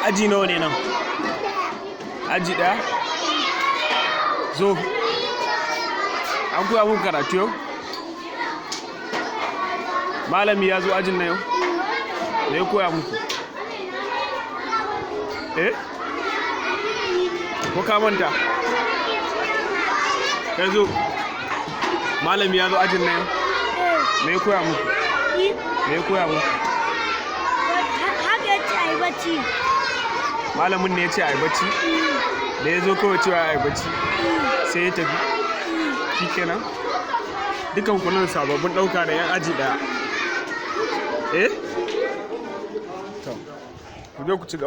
aji nawa ne nan? Aji ɗaya? Zo. An koya muku karatu yau? Malami ya zo ajin na yau? Me ya koya muku? Ko ka manta? Kai zo. Malami ya zo ajin na yau? Me ya koya muku? Me ya koya muku? Haka ya ce a yi bacci. Malamin ne ya ce a yi bacci? Da ya zo kawai cewa a yi bacci sai ya tafi? Shi kenan? Dukan kunan sababbin ɗauka da 'yan aji ɗaya. To, ku je ku ci gaba.